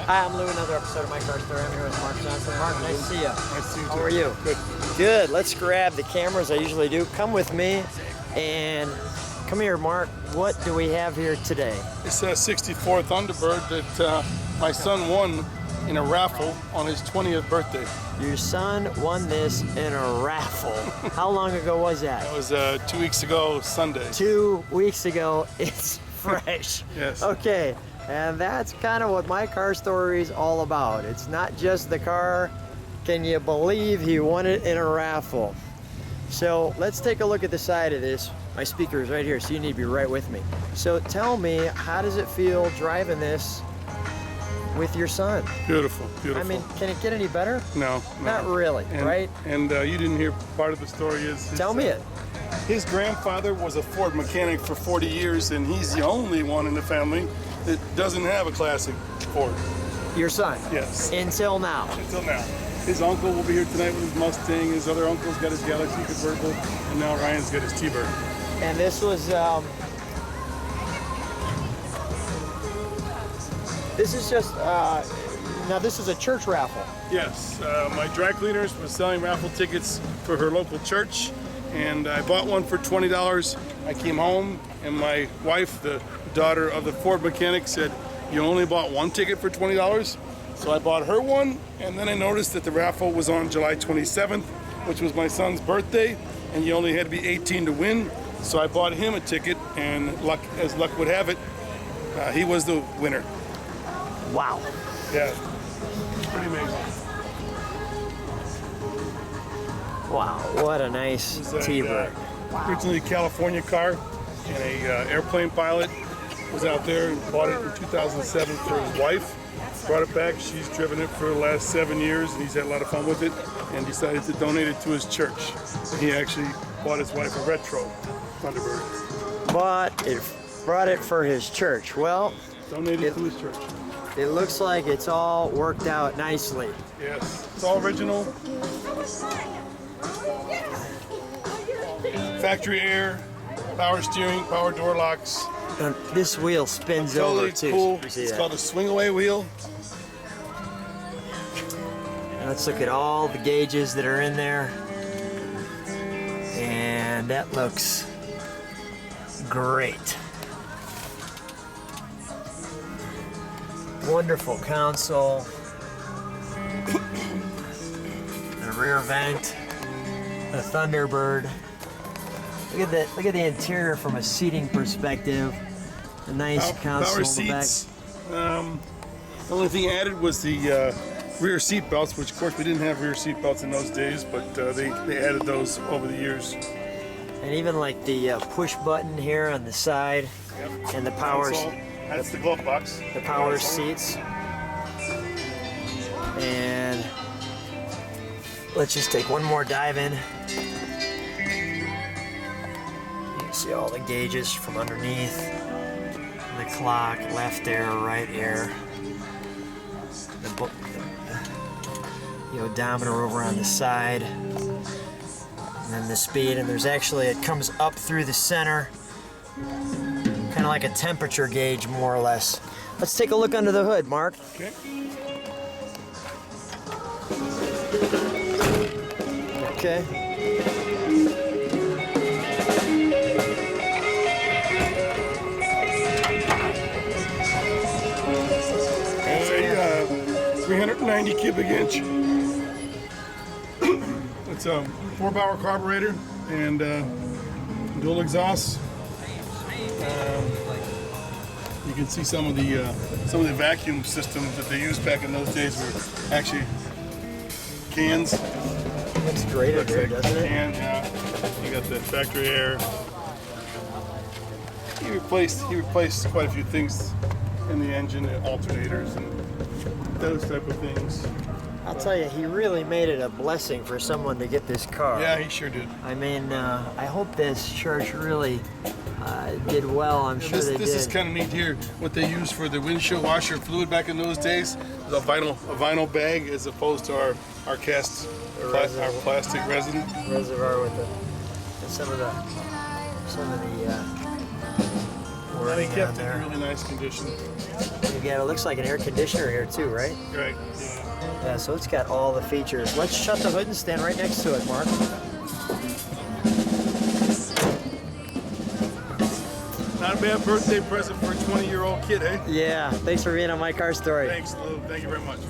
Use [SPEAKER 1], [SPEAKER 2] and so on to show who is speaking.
[SPEAKER 1] Hi, I'm Lou. Another episode of My Car Story. I'm here with Mark Johnson. Mark, nice to see you.
[SPEAKER 2] Nice to see you.
[SPEAKER 1] How are you?
[SPEAKER 2] Good.
[SPEAKER 1] Good. Let's grab the cameras. I usually do. Come with me and come here, Mark. What do we have here today?
[SPEAKER 2] It's a 64 Thunderbird that my son won in a raffle on his 20th birthday.
[SPEAKER 1] Your son won this in a raffle. How long ago was that?
[SPEAKER 2] That was 2 weeks ago, Sunday.
[SPEAKER 1] 2 weeks ago. It's fresh.
[SPEAKER 2] Yes.
[SPEAKER 1] Okay. And that's kind of what My Car Story is all about. It's not just the car. Can you believe he won it in a raffle? So let's take a look at the side of this. My speaker is right here, so you need to be right with me. So tell me, how does it feel driving this with your son?
[SPEAKER 2] Beautiful, beautiful.
[SPEAKER 1] I mean, can it get any better?
[SPEAKER 2] No.
[SPEAKER 1] Not really, right?
[SPEAKER 2] And you didn't hear part of the story is...
[SPEAKER 1] Tell me it.
[SPEAKER 2] His grandfather was a Ford mechanic for 40 years, and he's the only one in the family that doesn't have a classic Ford.
[SPEAKER 1] Your son?
[SPEAKER 2] Yes.
[SPEAKER 1] Until now?
[SPEAKER 2] Until now. His uncle will be here tonight with his Mustang. His other uncle's got his Galaxy convertible, and now Ryan's got his T-Bird.
[SPEAKER 1] And this was, this is just, now this is a church raffle.
[SPEAKER 2] Yes, my dry cleaners was selling raffle tickets for her local church, and I bought one for $20. I came home, and my wife, the daughter of the Ford mechanic, said, "You only bought one ticket for $20?" So I bought her one, and then I noticed that the raffle was on July 27th, which was my son's birthday, and you only had to be 18 to win. So I bought him a ticket, and as luck would have it, he was the winner.
[SPEAKER 1] Wow.
[SPEAKER 2] Yeah, pretty amazing.
[SPEAKER 1] Wow, what a nice T-Bird.
[SPEAKER 2] Originally a California car, and a airplane pilot was out there and bought it in 2007 for his wife. Brought it back. She's driven it for the last 7 years, and he's had a lot of fun with it, and decided to donate it to his church. And he actually bought his wife a retro Thunderbird.
[SPEAKER 1] Brought it for his church. Well,
[SPEAKER 2] donated to his church.
[SPEAKER 1] It looks like it's all worked out nicely.
[SPEAKER 2] Yes, it's all original. Factory air, power steering, power door locks.
[SPEAKER 1] And this wheel spins
[SPEAKER 2] totally
[SPEAKER 1] over too.
[SPEAKER 2] Cool. It's called a swing away wheel.
[SPEAKER 1] And let's look at all the gauges that are in there. And that looks great. Wonderful console. The rear vent. The Thunderbird. Look at the interior from a seating perspective. A nice console
[SPEAKER 2] power
[SPEAKER 1] in the
[SPEAKER 2] seats.
[SPEAKER 1] back.
[SPEAKER 2] The only thing added was the rear seat belts, which of course we didn't have rear seat belts in those days, but they added those over the years.
[SPEAKER 1] And even like the push button here on the side.
[SPEAKER 2] Yep.
[SPEAKER 1] And the power.
[SPEAKER 2] That's the glove box.
[SPEAKER 1] The power seats. And let's just take one more dive in. You can see all the gauges from underneath. The clock, left air, right air. The odometer over on the side. And then the speed, and there's actually, it comes up through the center. Kind of like a temperature gauge, more or less. Let's take a look under the hood, Mark.
[SPEAKER 2] Okay.
[SPEAKER 1] Okay.
[SPEAKER 2] It's a 390 cubic inch. It's a 4-power carburetor and dual exhaust. You can see some of the vacuum systems that they used back in those days were actually cans.
[SPEAKER 1] Looks great up here, doesn't it?
[SPEAKER 2] Cans, yeah. You got the factory air. He replaced quite a few things in the engine, alternators and those type of things.
[SPEAKER 1] I'll tell you, he really made it a blessing for someone to get this car.
[SPEAKER 2] Yeah, he sure did.
[SPEAKER 1] I mean, I hope this church really did well. I'm sure they did.
[SPEAKER 2] This is kind of neat here. What they used for the windshield washer fluid back in those days was a vinyl bag, as opposed to our plastic resin
[SPEAKER 1] reservoir with some of the
[SPEAKER 2] And he
[SPEAKER 1] running
[SPEAKER 2] kept
[SPEAKER 1] on
[SPEAKER 2] it in
[SPEAKER 1] there.
[SPEAKER 2] really nice condition.
[SPEAKER 1] Yeah, it looks like an air conditioner here too, right?
[SPEAKER 2] Right. Yeah.
[SPEAKER 1] Yeah, so it's got all the features. Let's shut the hood and stand right next to it, Mark.
[SPEAKER 2] Not a bad birthday present for a 20-year-old kid, eh?
[SPEAKER 1] Yeah, thanks for being on My Car Story.
[SPEAKER 2] Thanks, Lou. Thank you very much.